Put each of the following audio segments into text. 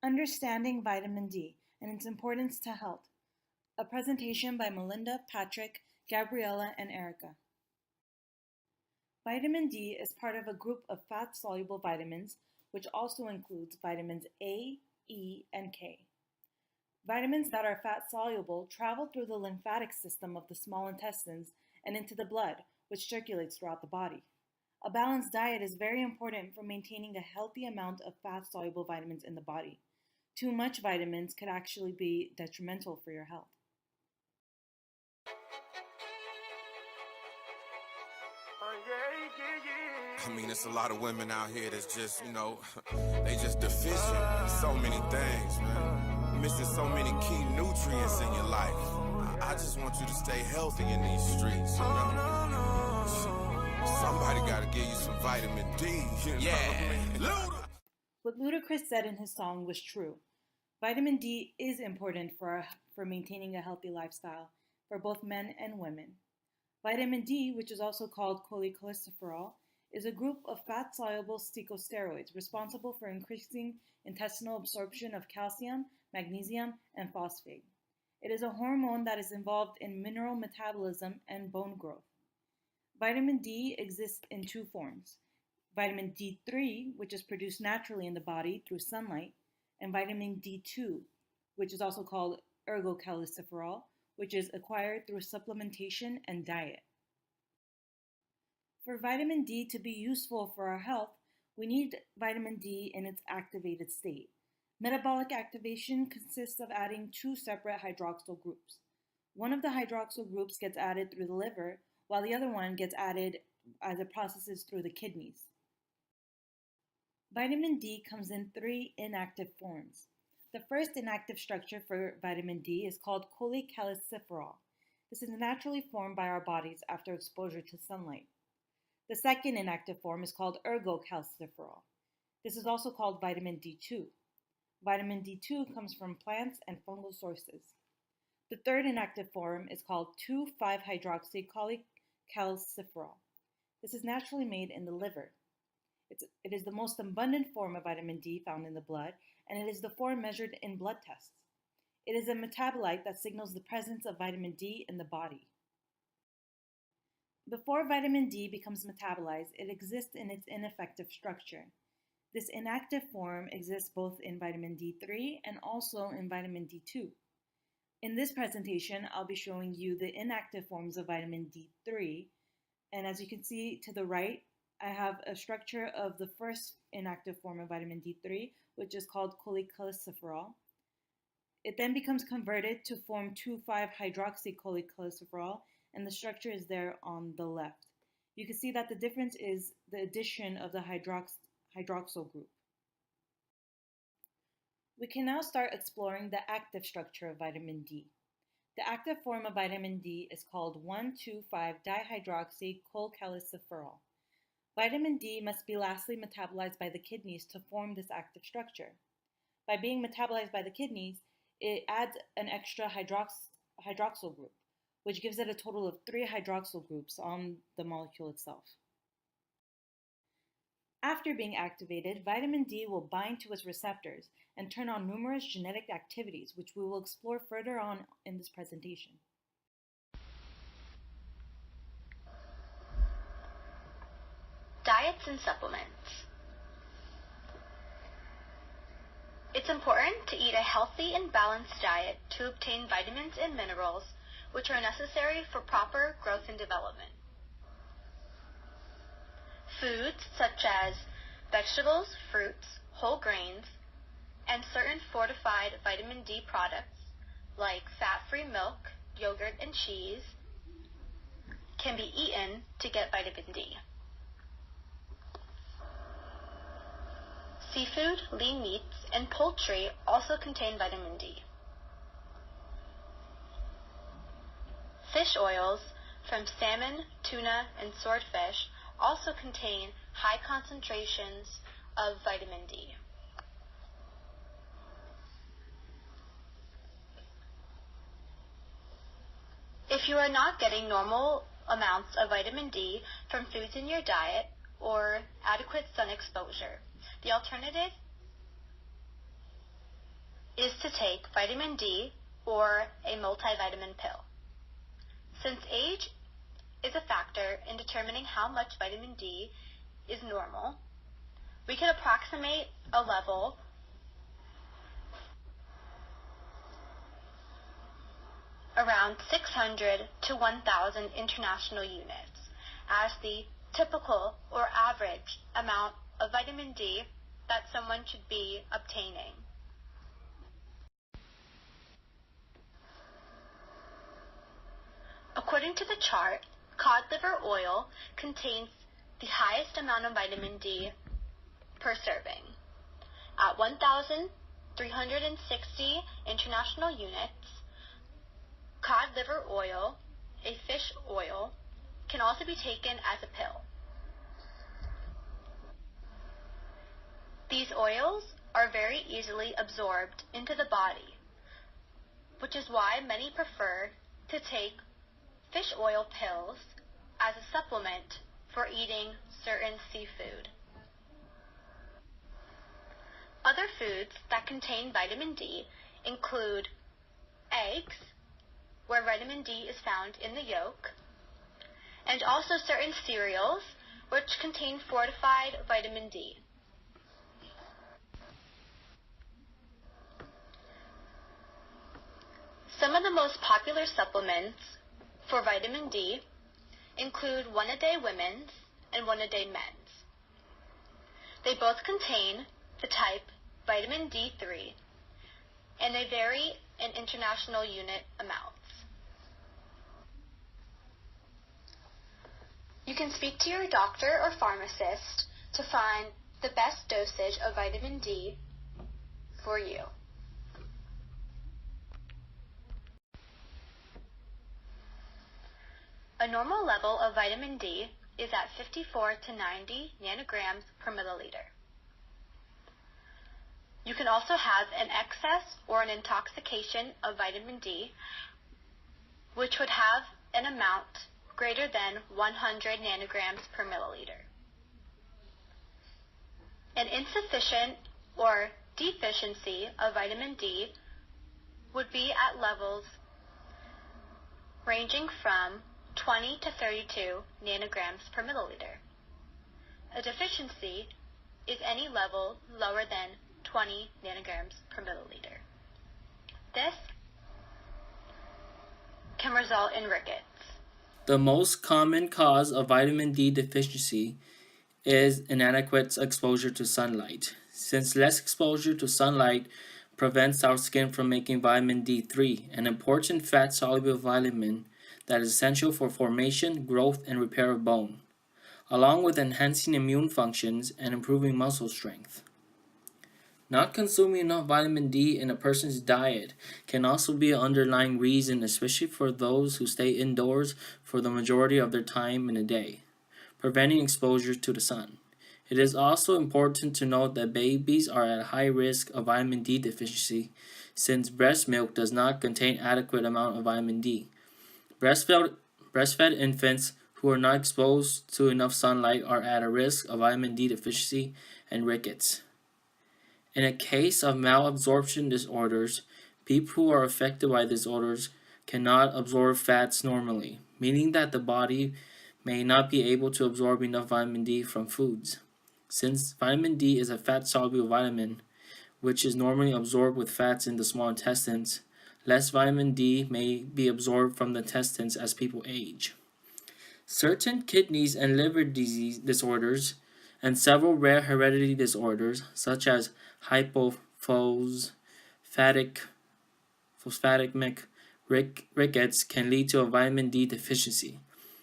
Understanding Vitamin D and its importance to health. A presentation by Melinda, Patrick, Gabriella, and Erica. Vitamin D is part of a group of fat-soluble vitamins, which also includes vitamins A, E, and K. Vitamins that are fat-soluble travel through the lymphatic system of the small intestines and into the blood, which circulates throughout the body. A balanced diet is very important for maintaining a healthy amount of fat-soluble vitamins in the body. Too much vitamins could actually be detrimental for your health. I mean, it's a lot of women out here that's just, they just deficient in so many things, man. Missing so many key nutrients in your life. I just want you to stay healthy in these streets, Somebody gotta give you some vitamin D, What Ludacris said in his song was true. Vitamin D is important for maintaining a healthy lifestyle for both men and women. Vitamin D, which is also called cholecalciferol, is a group of fat-soluble steroids responsible for increasing intestinal absorption of calcium, magnesium, and phosphate. It is a hormone that is involved in mineral metabolism and bone growth. Vitamin D exists in two forms: vitamin D3, which is produced naturally in the body through sunlight, and vitamin D2, which is also called ergocalciferol, which is acquired through supplementation and diet. For vitamin D to be useful for our health, we need vitamin D in its activated state. Metabolic activation consists of adding two separate hydroxyl groups. One of the hydroxyl groups gets added through the liver, while the other one gets added as it processes through the kidneys. Vitamin D comes in three inactive forms. The first inactive structure for vitamin D is called cholecalciferol. This is naturally formed by our bodies after exposure to sunlight. The second inactive form is called ergocalciferol. This is also called vitamin D2. Vitamin D2 comes from plants and fungal sources. The third inactive form is called 2,5-hydroxycholecalciferol. This is naturally made in the liver. It is the most abundant form of vitamin D found in the blood, and it is the form measured in blood tests. It is a metabolite that signals the presence of vitamin D in the body. Before vitamin D becomes metabolized, it exists in its ineffective structure. This inactive form exists both in vitamin D3 and also in vitamin D2. In this presentation, I'll be showing you the inactive forms of vitamin D3, and as you can see to the right, I have a structure of the first inactive form of vitamin D3, which is called cholecalciferol. It then becomes converted to form 2,5-hydroxycholecalciferol, and the structure is there on the left. You can see that the difference is the addition of the hydroxyl group. We can now start exploring the active structure of vitamin D. The active form of vitamin D is called 1,2,5-dihydroxycholecalciferol. Vitamin D must be lastly metabolized by the kidneys to form this active structure. By being metabolized by the kidneys, it adds an extra hydroxyl group, which gives it a total of 3 hydroxyl groups on the molecule itself. After being activated, vitamin D will bind to its receptors and turn on numerous genetic activities, which we will explore further on in this presentation. Diets and supplements. It's important to eat a healthy and balanced diet to obtain vitamins and minerals, which are necessary for proper growth and development. Foods such as vegetables, fruits, whole grains, and certain fortified vitamin D products like fat-free milk, yogurt, and cheese can be eaten to get vitamin D. Seafood, lean meats, and poultry also contain vitamin D. Fish oils from salmon, tuna, and swordfish also contain high concentrations of vitamin D. If you are not getting normal amounts of vitamin D from foods in your diet or adequate sun exposure, the alternative to take vitamin D or a multivitamin pill. Since age is a factor in determining how much vitamin D is normal, we can approximate a level around 600 to 1,000 international units as the typical or average amount of vitamin D that someone should be obtaining. According to the chart, cod liver oil contains the highest amount of vitamin D per serving. At 1,360 international units, cod liver oil, a fish oil, can also be taken as a pill. These oils are very easily absorbed into the body, which is why many prefer to take fish oil pills as a supplement for eating certain seafood. Other foods that contain vitamin D include eggs, where vitamin D is found in the yolk, and also certain cereals, which contain fortified vitamin D. Some of the most popular supplements for vitamin D include one-a-day women's and one-a-day men's. They both contain the type vitamin D3, and they vary in international unit amounts. You can speak to your doctor or pharmacist to find the best dosage of vitamin D for you. A normal level of vitamin D is at 54 to 90 nanograms per milliliter. You can also have an excess or an intoxication of vitamin D, which would have an amount greater than 100 nanograms per milliliter. An insufficient or deficiency of vitamin D would be at levels ranging from 20 to 32 nanograms per milliliter. A deficiency is any level lower than 20 nanograms per milliliter. This can result in rickets. The most common cause of vitamin D deficiency is inadequate exposure to sunlight. Since less exposure to sunlight prevents our skin from making vitamin D3, an important fat-soluble vitamin that is essential for formation, growth, and repair of bone, along with enhancing immune functions and improving muscle strength. Not consuming enough vitamin D in a person's diet can also be an underlying reason, especially for those who stay indoors for the majority of their time in a day, preventing exposure to the sun. It is also important to note that babies are at high risk of vitamin D deficiency since breast milk does not contain adequate amount of vitamin D. Breastfed infants who are not exposed to enough sunlight are at a risk of vitamin D deficiency and rickets. In a case of malabsorption disorders, people who are affected by disorders cannot absorb fats normally, meaning that the body may not be able to absorb enough vitamin D from foods. Since vitamin D is a fat-soluble vitamin, which is normally absorbed with fats in the small intestines, less vitamin D may be absorbed from the intestines as people age. Certain kidneys and liver disease disorders and several rare hereditary disorders, such as hypophosphatemic rickets, can lead to a vitamin D deficiency,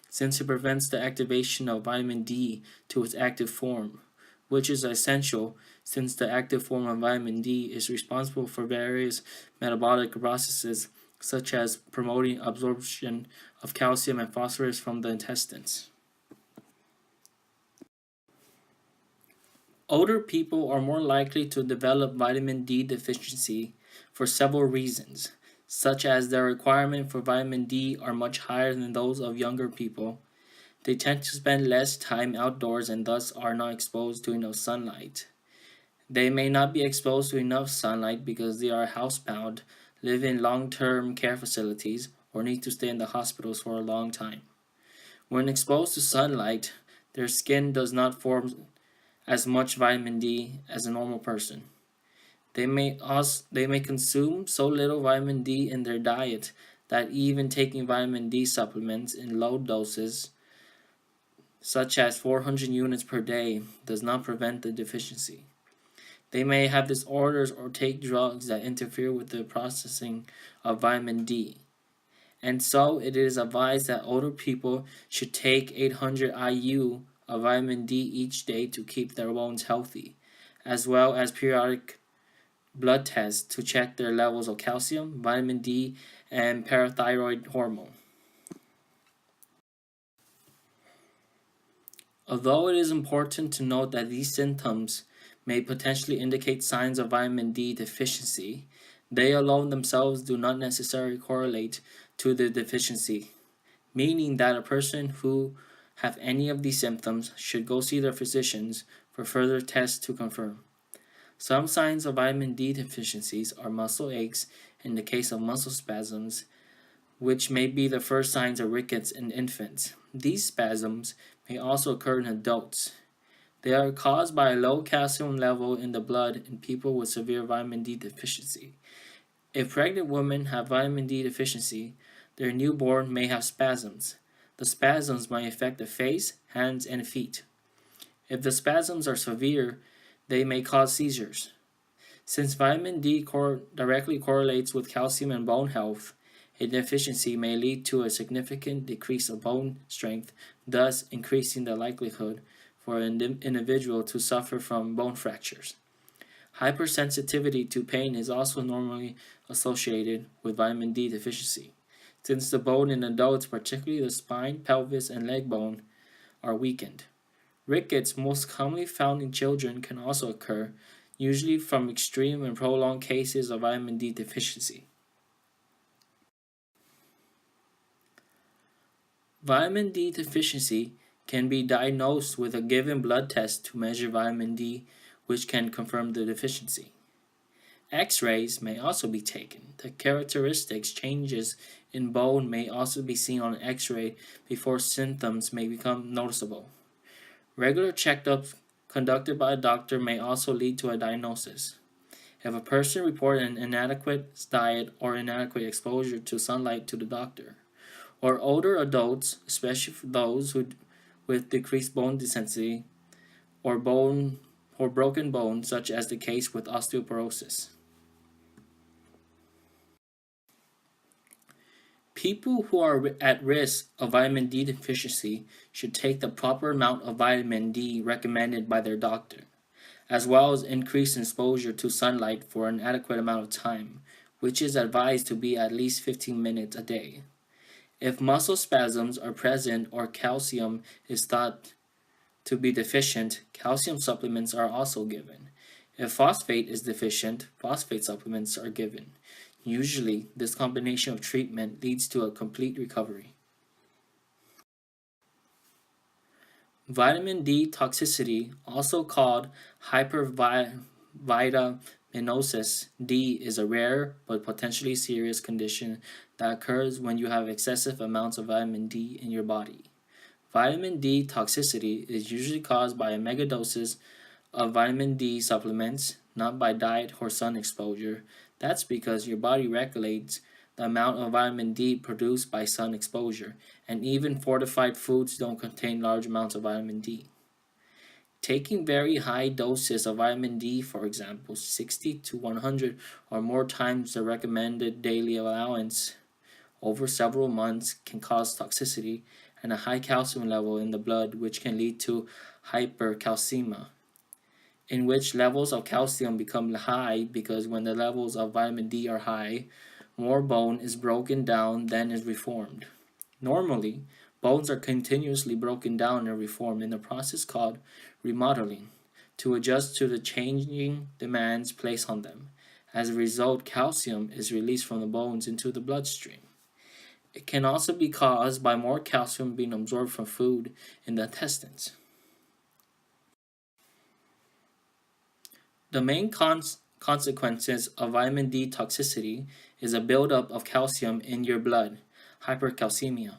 since it prevents the activation of vitamin D to its active form, which is essential since the active form of vitamin D is responsible for various metabolic processes, such as promoting absorption of calcium and phosphorus from the intestines. Older people are more likely to develop vitamin D deficiency for several reasons, such as their requirement for vitamin D are much higher than those of younger people. They tend to spend less time outdoors and thus are not exposed to enough sunlight. They may not be exposed to enough sunlight because they are housebound, live in long-term care facilities, or need to stay in the hospitals for a long time. When exposed to sunlight, their skin does not form as much vitamin D as a normal person. They may consume so little vitamin D in their diet that even taking vitamin D supplements in low doses, such as 400 units per day, does not prevent the deficiency. They may have disorders or take drugs that interfere with the processing of vitamin D. And so it is advised that older people should take 800 IU of vitamin D each day to keep their bones healthy, as well as periodic blood tests to check their levels of calcium, vitamin D, and parathyroid hormone. Although it is important to note that these symptoms may potentially indicate signs of vitamin D deficiency, they alone themselves do not necessarily correlate to the deficiency, meaning that a person who have any of these symptoms should go see their physicians for further tests to confirm. Some signs of vitamin D deficiencies are muscle aches in the case of muscle spasms, which may be the first signs of rickets in infants. These spasms may also occur in adults. They are caused by a low calcium level in the blood in people with severe vitamin D deficiency. If pregnant women have vitamin D deficiency, their newborn may have spasms. The spasms may affect the face, hands, and feet. If the spasms are severe, they may cause seizures. Since vitamin D directly correlates with calcium and bone health, a deficiency may lead to a significant decrease of bone strength, thus increasing the likelihood for an individual to suffer from bone fractures. Hypersensitivity to pain is also normally associated with vitamin D deficiency, since the bone in adults, particularly the spine, pelvis, and leg bone, are weakened. Rickets, most commonly found in children, can also occur, usually from extreme and prolonged cases of vitamin D deficiency. Vitamin D deficiency can be diagnosed with a given blood test to measure vitamin D, which can confirm the deficiency. X-rays may also be taken. The characteristics changes in bone may also be seen on an X-ray before symptoms may become noticeable. Regular checkups conducted by a doctor may also lead to a diagnosis. If a person reports an inadequate diet or inadequate exposure to sunlight to the doctor, or older adults, especially for those with decreased bone density or broken bones, such as the case with osteoporosis. People who are at risk of vitamin D deficiency should take the proper amount of vitamin D recommended by their doctor, as well as increase exposure to sunlight for an adequate amount of time, which is advised to be at least 15 minutes a day. If muscle spasms are present or calcium is thought to be deficient, calcium supplements are also given. If phosphate is deficient, phosphate supplements are given. Usually, this combination of treatment leads to a complete recovery. Vitamin D toxicity, also called hypervitaminosis D, is a rare but potentially serious condition that occurs when you have excessive amounts of vitamin D in your body. Vitamin D toxicity is usually caused by a megadoses of vitamin D supplements, not by diet or sun exposure. That's because your body regulates the amount of vitamin D produced by sun exposure, and even fortified foods don't contain large amounts of vitamin D. Taking very high doses of vitamin D, for example, 60 to 100 or more times the recommended daily allowance over several months can cause toxicity and a high calcium level in the blood, which can lead to hypercalcemia, in which levels of calcium become high because when the levels of vitamin D are high, more bone is broken down than is reformed. Normally, bones are continuously broken down and reformed in a process called remodeling to adjust to the changing demands placed on them. As a result, calcium is released from the bones into the bloodstream. It can also be caused by more calcium being absorbed from food in the intestines. The main consequences of vitamin D toxicity is a buildup of calcium in your blood, hypercalcemia,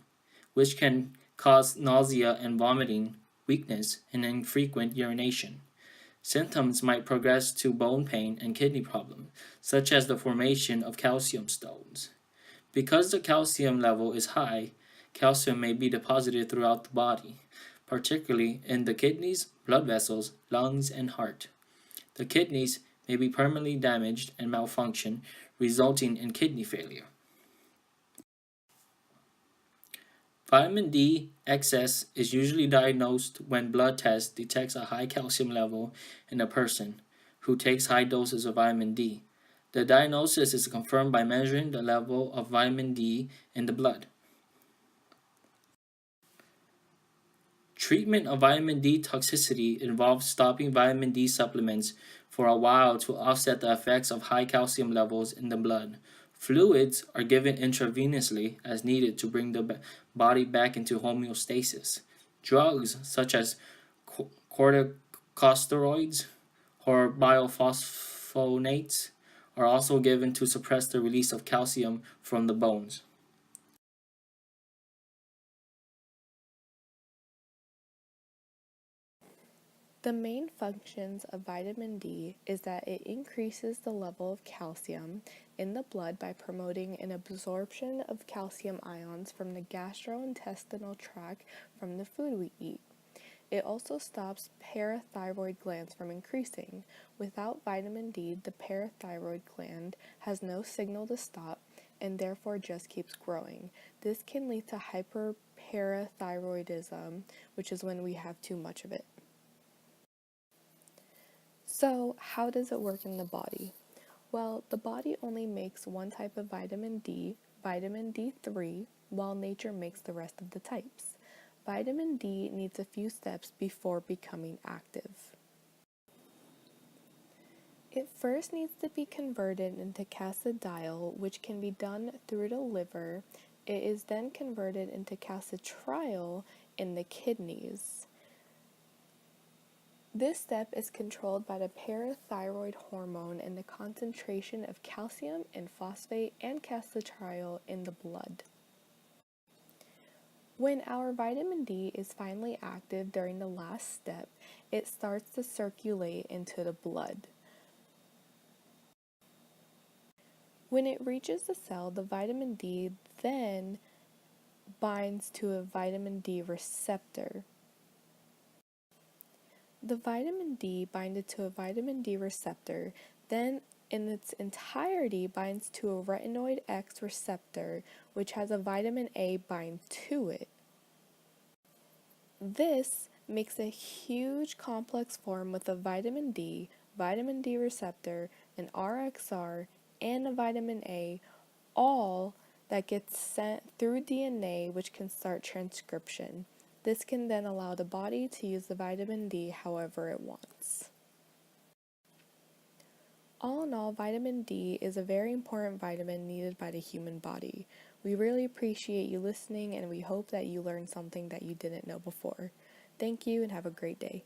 which can cause nausea and vomiting, weakness, and infrequent urination. Symptoms might progress to bone pain and kidney problems, such as the formation of calcium stones. Because the calcium level is high, calcium may be deposited throughout the body, particularly in the kidneys, blood vessels, lungs, and heart. The kidneys may be permanently damaged and malfunction, resulting in kidney failure. Vitamin D excess is usually diagnosed when blood test detects a high calcium level in a person who takes high doses of vitamin D. The diagnosis is confirmed by measuring the level of vitamin D in the blood. Treatment of vitamin D toxicity involves stopping vitamin D supplements for a while to offset the effects of high calcium levels in the blood. Fluids are given intravenously as needed to bring the body back into homeostasis. Drugs such as corticosteroids or bisphosphonates are also given to suppress the release of calcium from the bones. The main functions of vitamin D is that it increases the level of calcium in the blood by promoting an absorption of calcium ions from the gastrointestinal tract from the food we eat. It also stops parathyroid glands from increasing. Without vitamin D, the parathyroid gland has no signal to stop and therefore just keeps growing. This can lead to hyperparathyroidism, which is when we have too much of it. So, how does it work in the body? Well, the body only makes one type of vitamin D, vitamin D3, while nature makes the rest of the types. Vitamin D needs a few steps before becoming active. It first needs to be converted into calcidiol, which can be done through the liver. It is then converted into calcitriol in the kidneys. This step is controlled by the parathyroid hormone and the concentration of calcium and phosphate and calcitriol in the blood. When our vitamin D is finally active during the last step, it starts to circulate into the blood. When it reaches the cell, the vitamin D then binds to a vitamin D receptor. The vitamin D binded to a vitamin D receptor then in its entirety binds to a retinoid X receptor, which has a vitamin A bind to it. This makes a huge complex form with a vitamin D receptor, an RXR, and a vitamin A, all that gets sent through DNA, which can start transcription. This can then allow the body to use the vitamin D however it wants. All in all, vitamin D is a very important vitamin needed by the human body. We really appreciate you listening, and we hope that you learned something that you didn't know before. Thank you and have a great day.